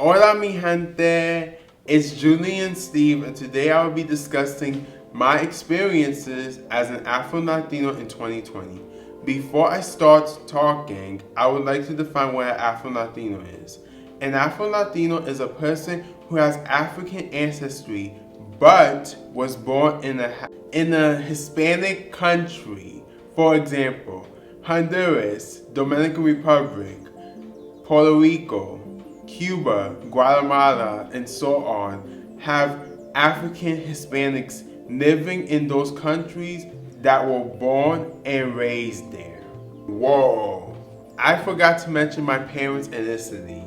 Hola mi gente, it's Julian Steve, and today I will be discussing my experiences as an Afro-Latino in 2020. Before I start talking, I would like to define what an Afro-Latino is. An Afro-Latino is a person who has African ancestry but was born in a Hispanic country. For example, Honduras, Dominican Republic, Puerto Rico, Cuba, Guatemala, and so on have African Hispanics living in those countries that were born and raised there. Whoa! I forgot to mention my parents' ethnicity.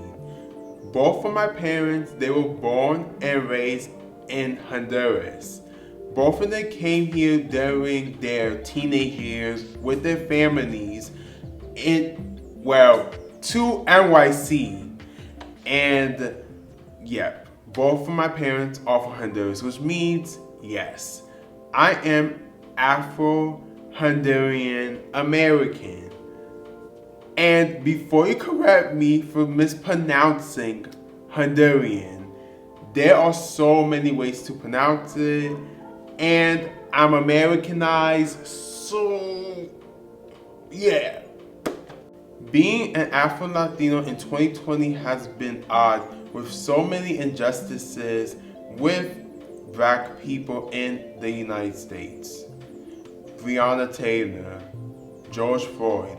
Both of my parents, they were born and raised in Honduras. Both of them came here during their teenage years with their families to NYC. And yeah, both of my parents are from Honduras, which means, yes, I am Afro-Honduran American. And before you correct me for mispronouncing Honduran, there are so many ways to pronounce it, and I'm Americanized, so yeah. Being an Afro-Latino in 2020 has been odd with so many injustices with black people in the United States. Breonna Taylor, George Floyd,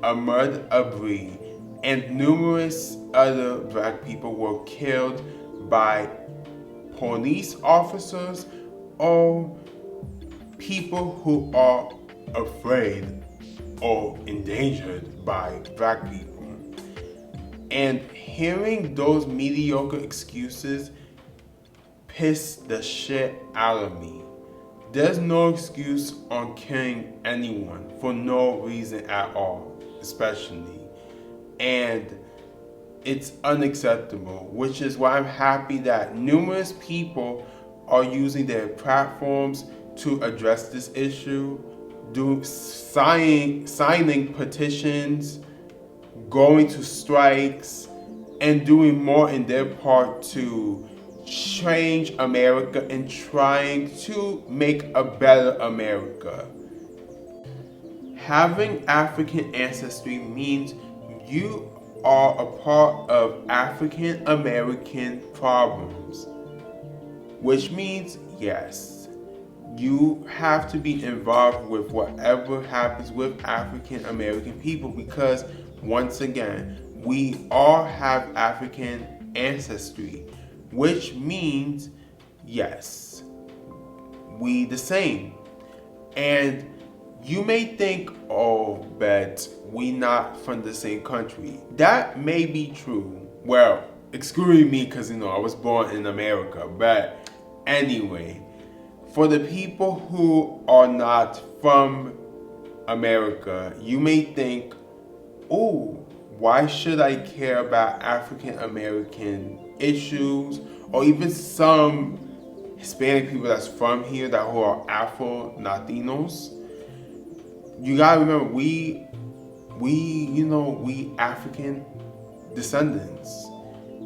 Ahmaud Arbery, and numerous other black people were killed by police officers or people who are afraid or endangered by black people. And hearing those mediocre excuses pissed the shit out of me. There's no excuse on killing anyone for no reason at all, especially. And it's unacceptable, which is why I'm happy that numerous people are using their platforms to address this issue, signing petitions, going to strikes, and doing more in their part to change America and trying to make a better America. Having African ancestry means you are a part of African American problems, which means, yes, you have to be involved with whatever happens with African American people because, once again, we all have African ancestry, which means, yes, we the same. And you may think, oh, but we not from the same country. That may be true. Well, excluding me because, I was born in America. But anyway, for the people who are not from America, you may think, oh, why should I care about African American issues or even some Hispanic people that's from here who are Afro-Latinos? You gotta remember, we African descendants.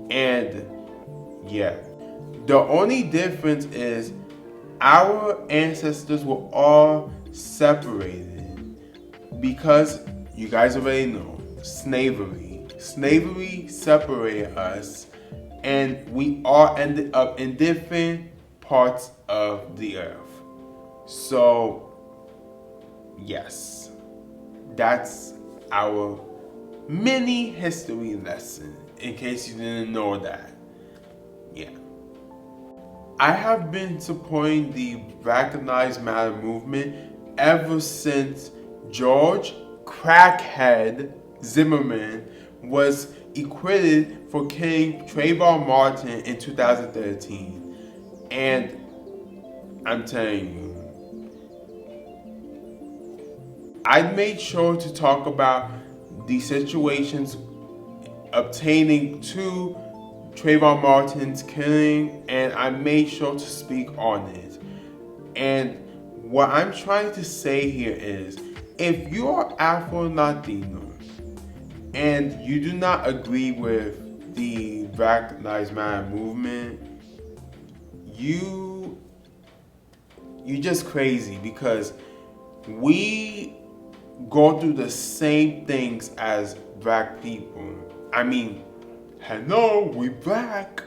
And yeah, the only difference is our ancestors were all separated because you guys already know, slavery. Slavery separated us and we all ended up in different parts of the earth. So yes, that's our mini history lesson, in case you didn't know that. Yeah. I have been supporting the Black Lives Matter movement ever since George Crackhead Zimmerman was acquitted for killing Trayvon Martin in 2013. And I'm telling you, I made sure to talk about the situations obtaining to Trayvon Martin's killing, and I made sure to speak on it. And what I'm trying to say here is, if you are Afro-Latino and you do not agree with the Black Lives Matter movement, you just crazy, because we go through the same things as black people. I mean, hello, we black.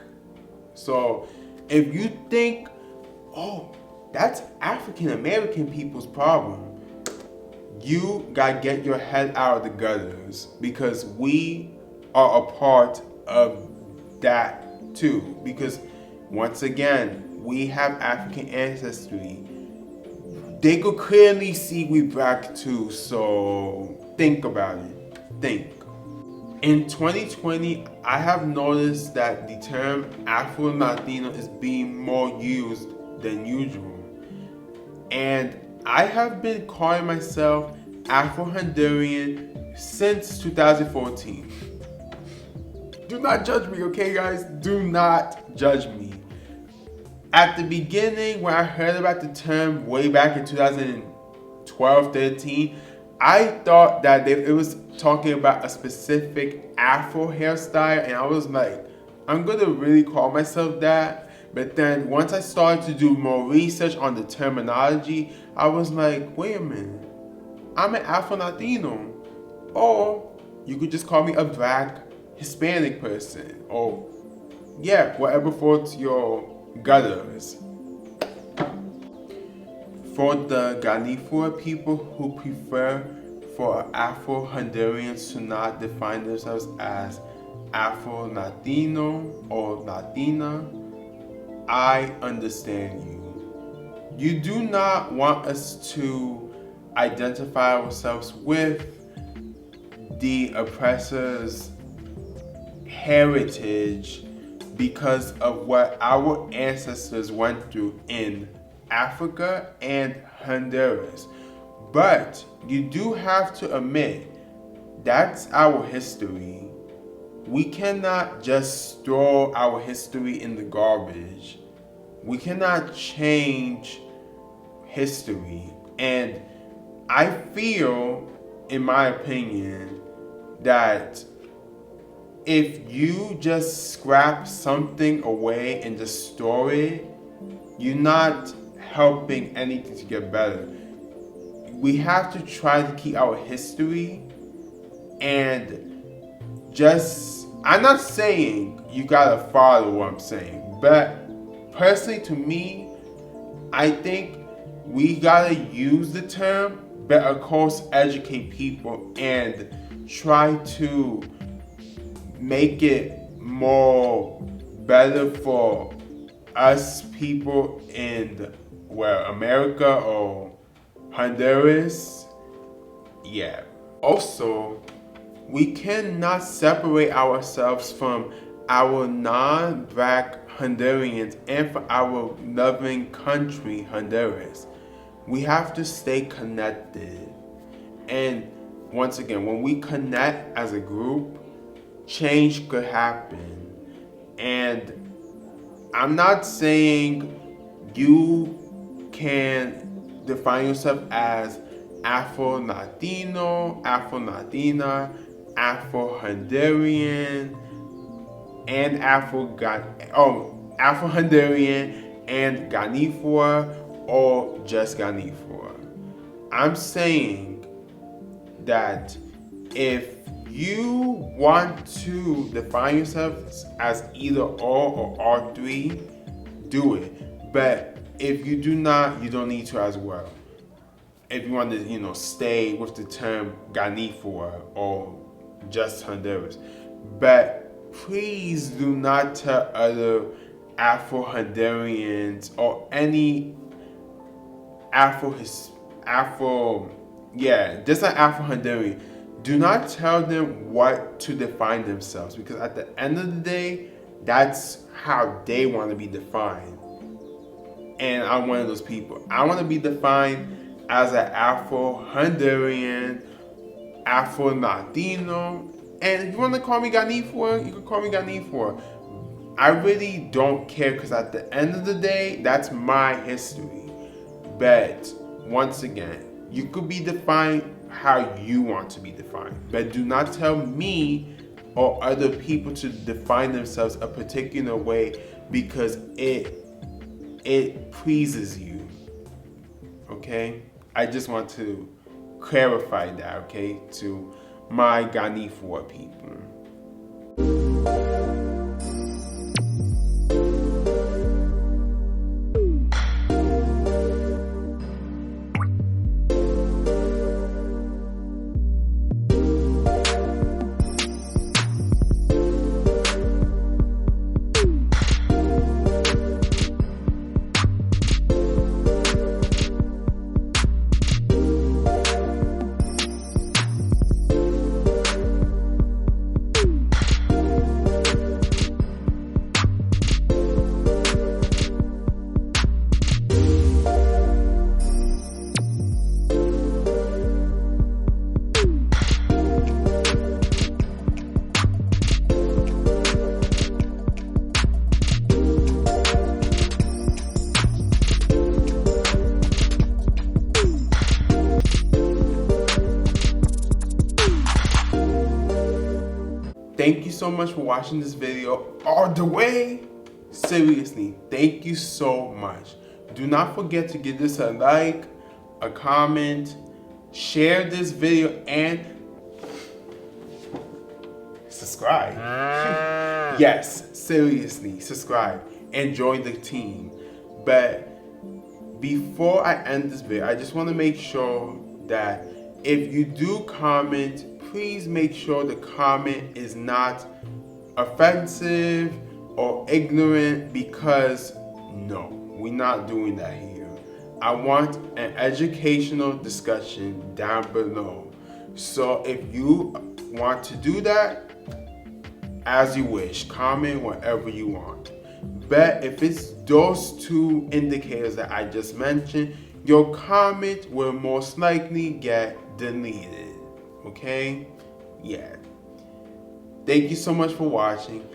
So if you think, oh, that's African American people's problem, you gotta get your head out of the gutters, because we are a part of that too. Because once again, we have African ancestry. They could clearly see we black too, so think about it. Think. In 2020, I have noticed that the term Afro-Latino is being more used than usual. And I have been calling myself Afro-Honduran since 2014. Do not judge me, okay guys? Do not judge me. At the beginning, when I heard about the term way back in 2012-13, I thought that it was talking about a specific Afro hairstyle, and I was like, I'm gonna really call myself that. But then once I started to do more research on the terminology, I was like, wait a minute, I'm an Afro-Latino. Or you could just call me a black Hispanic person, or yeah, whatever floats your gutters. For the Garifuna people who prefer for Afro-Hondurans to not define themselves as Afro-Latino or Latina, I understand you. You do not want us to identify ourselves with the oppressor's heritage because of what our ancestors went through in Africa and Honduras. But you do have to admit, that's our history. We cannot just throw our history in the garbage. We cannot change history. And I feel, in my opinion, that if you just scrap something away and just store it, you're not helping anything to get better. We have to try to keep our history, and I'm not saying you gotta follow what I'm saying, but personally to me, I think we gotta use the term, but of course educate people and try to make it more better for us people in America or Honduras. Yeah. Also, we cannot separate ourselves from our non-black Hondurans and from our loving country, Honduras. We have to stay connected. And once again, when we connect as a group, change could happen. And I'm not saying you can define yourself as Afro-Latino, Afro-Latina, Afro-Honduran, and Afro-Honduran and Garifuna, or just Garifuna. I'm saying that if you want to define yourself as either all or all three, do it. But if you do not, you don't need to as well. If you want to, stay with the term Garifuna or just Honduras. But please do not tell other Afro-Hondurans or any just like Afro-Honduran, do not tell them what to define themselves, because at the end of the day, that's how they want to be defined. And I'm one of those people. I want to be defined as an Afro-Honduran, Afro-Latino, and if you want to call me Garifuna, you can call me Garifuna. I really don't care, because at the end of the day, that's my history. But once again, you could be defined how you want to be defined, but do not tell me or other people to define themselves a particular way because it pleases you. Okay? I just want to clarify that, okay, to my Garifuna people. Thank you so much for watching this video all the way. Seriously, thank you so much. Do not forget to give this a like, a comment, share this video, and subscribe. Yes, seriously, subscribe and join the team. But before I end this video, I just want to make sure that if you do comment, please make sure the comment is not offensive or ignorant, because no, we're not doing that here. I want an educational discussion down below. So if you want to do that, as you wish, comment whatever you want. But if it's those two indicators that I just mentioned, your comment will most likely get deleted. Okay? Yeah. Thank you so much for watching.